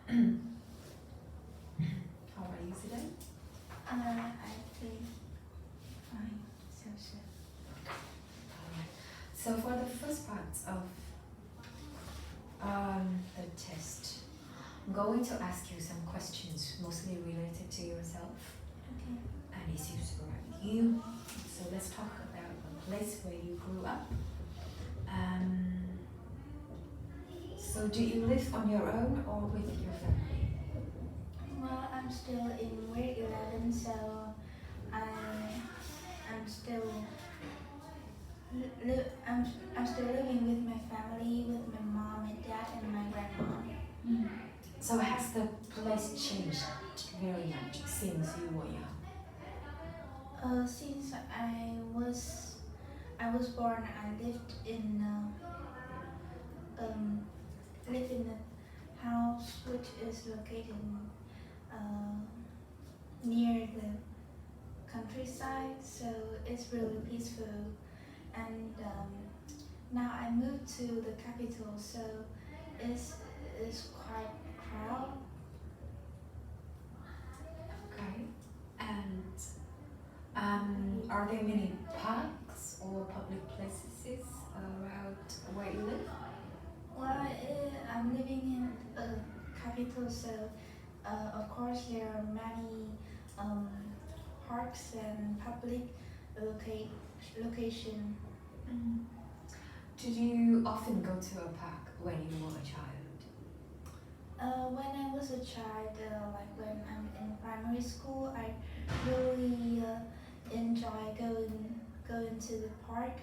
How are you today? I think fine. So. Alright. So for the first part of the test, I'm going to ask you some questions mostly related to yourself Okay. and issues around you. So let's talk about a place where you grew up. So do you live on your own or with your family? Well, I'm still in grade 11, so I'm still I'm still living with my family, with my mom and dad and my grandma. So has the place changed very much since you were young? Since I was born, I lived in a house which is located uh, near the countryside, so it's really peaceful. And now I moved to the capital, so it's quite crowded. Okay. And are there many parks or public places around where you live? Well, I'm living in a capital, so of course there are many um, parks and public location. Did you often go to a park when you were a child? When I was a child, like when I'm in primary school, I really enjoy going to the park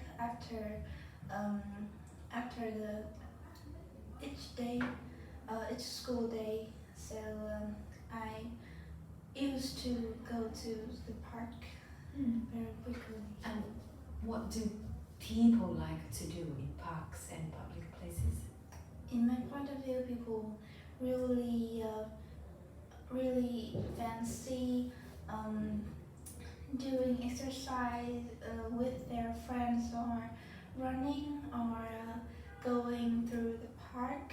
um, after the each day, each school day. So I used to go to the park very quickly. And what do people like to do in parks and public places? In my point of view, people really fancy doing exercise with their friends or running or going through the park,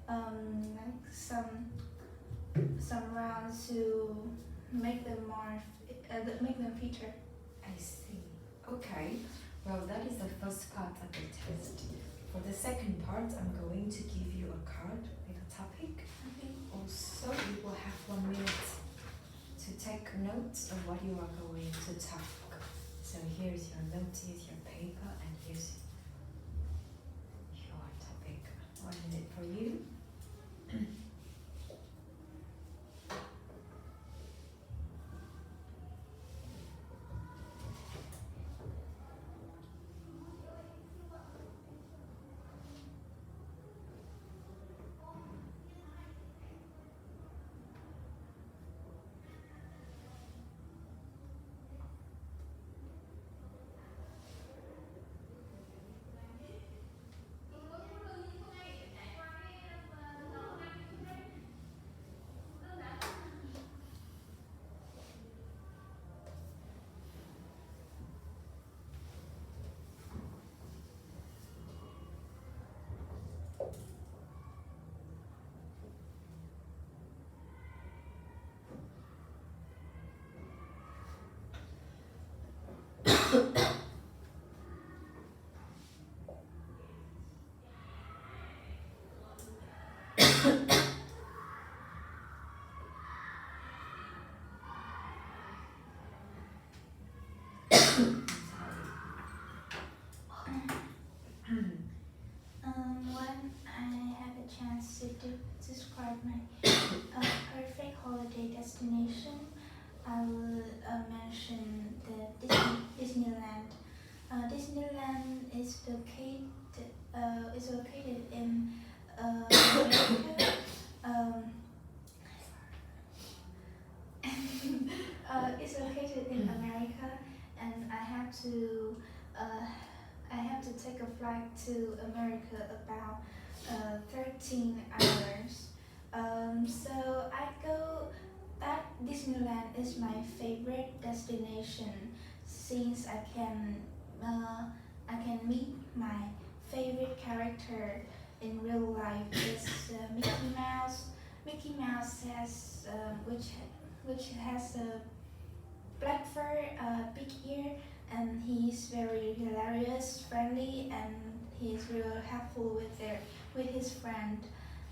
like some rounds to make them make them fitter. I see. Okay. Well, that is the first part of the test. For the second part, I'm going to give you a card with a topic. Okay. Also, you will have 1 minute to take notes of what you are going to talk. So here's your note, here's your paper, and here's your topic. 1 minute for you. When I have a chance to describe my perfect holiday destination, I will mention the Disneyland. Disneyland is located in America. It's located in America, and I have to take a flight to America about 13 hours. So that Disneyland is my favorite destination since I can meet my favorite character in real life. It's Mickey Mouse. Mickey which has a black fur, big ear, and he's very hilarious, friendly, and he's real helpful with his friend.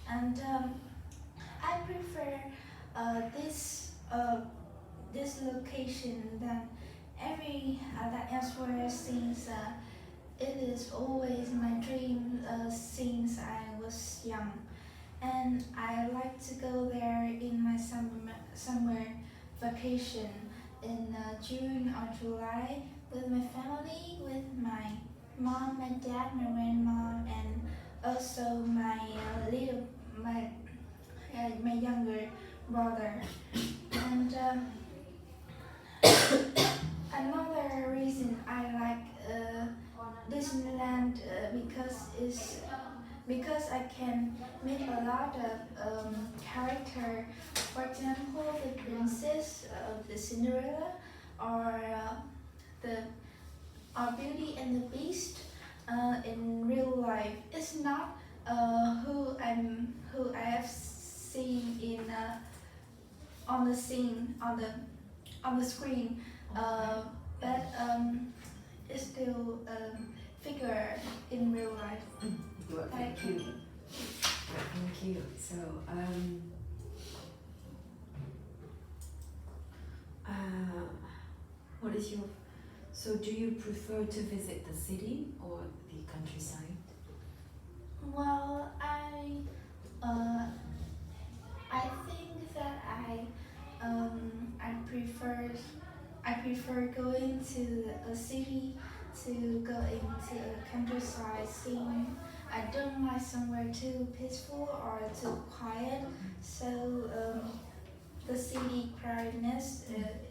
And I prefer this location than every other elsewhere since it is always my dream since I was young, and I like to go there in my summer vacation in June or July with my family, with my mom, my dad, my grandma, and also my my younger brother. And another reason I like Disneyland because I can meet a lot of character. For example, the princess, the Cinderella, or the Beauty and the Beast in real life. It's not who I have seen in on the scene on the screen, but it's still figure in real life. Well, thank you. Well, thank you. So, what is your? So, do you prefer to visit the city or the countryside? Well, I think that I prefer going to a city to go into a countryside scene. I don't like somewhere too peaceful or too quiet, so the city crowdedness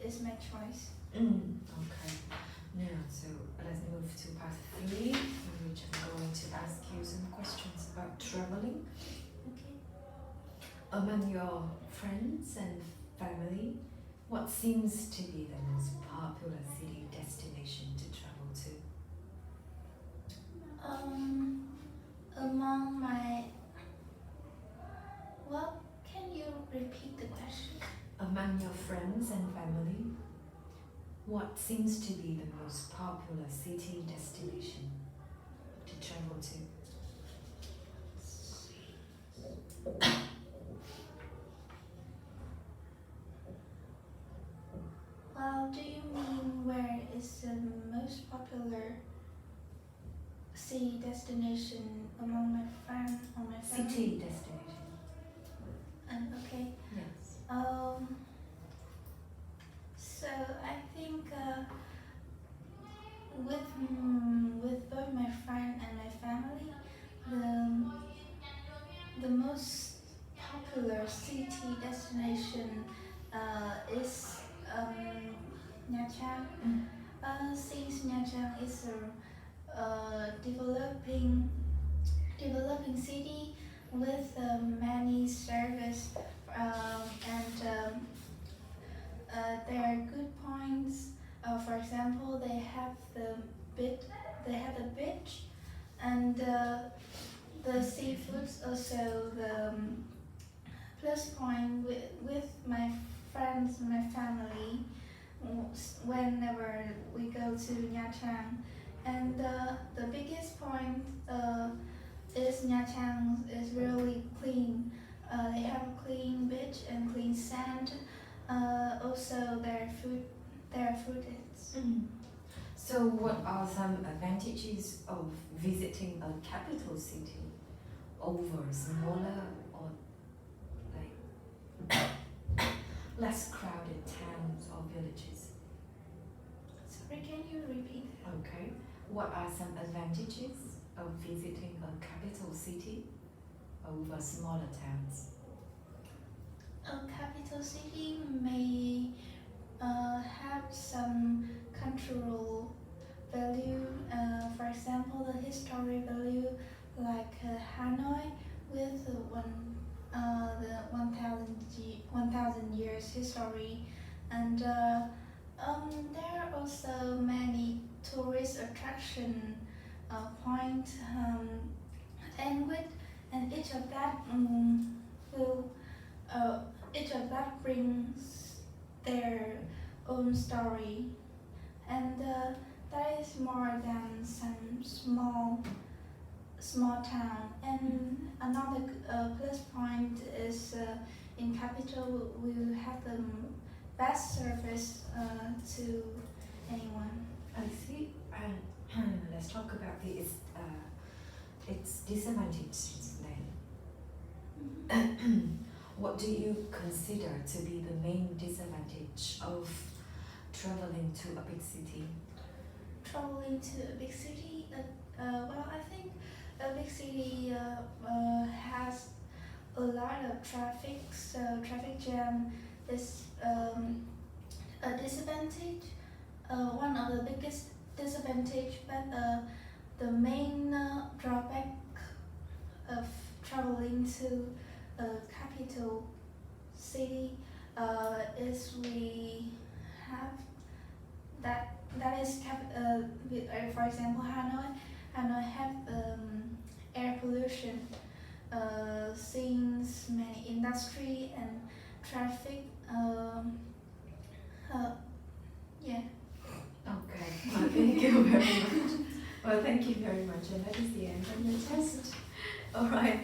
is my choice. Okay. Now, so let's move to part 3, in which I'm going to ask you some questions about traveling. Okay. Among your friends and family, what seems to be the most popular city destination to travel to? Among my well, can you repeat the question? Among your friends and family, what seems to be the most popular city destination to travel to? Well, do you mean where is the most popular city destination among my friends or my family? City destination. Okay. Yes. So I think with both my friend and my family, the most popular city destination is Nha Trang. Since Nha Trang is a developing city with many service and there are good points. For example, they have the beach and the seafoods. Also, the plus point with my friends, my family, whenever we go to Nha Trang. And the biggest point is Nha Trang is really clean. They have a clean beach and clean sand. Also, their food is. So, what are some advantages of visiting a capital city over smaller or like less crowded towns or villages? Sorry, can you repeat? Okay. What are some advantages of visiting a capital city over smaller towns? A capital city may have some cultural value. For example, the historic value, like Hanoi, with the 1,000 years history, and there are also many tourist attraction point, and each of that brings their own story, and that is more than some small town. And another plus point is in capital we will have the best service to anyone. I see. Let's talk about its disadvantages then. What do you consider to be the main disadvantage of traveling to a big city? Traveling to a big city, well, I think a big city has a lot of traffic, so traffic jam is a disadvantage. One of the biggest disadvantage, but the main drawback of traveling to a capital city is we have that is for example Hanoi have air pollution, since many industry and traffic. Yeah. Okay, well, thank you very much. Well, thank you very much, and that is the end of your test. All right.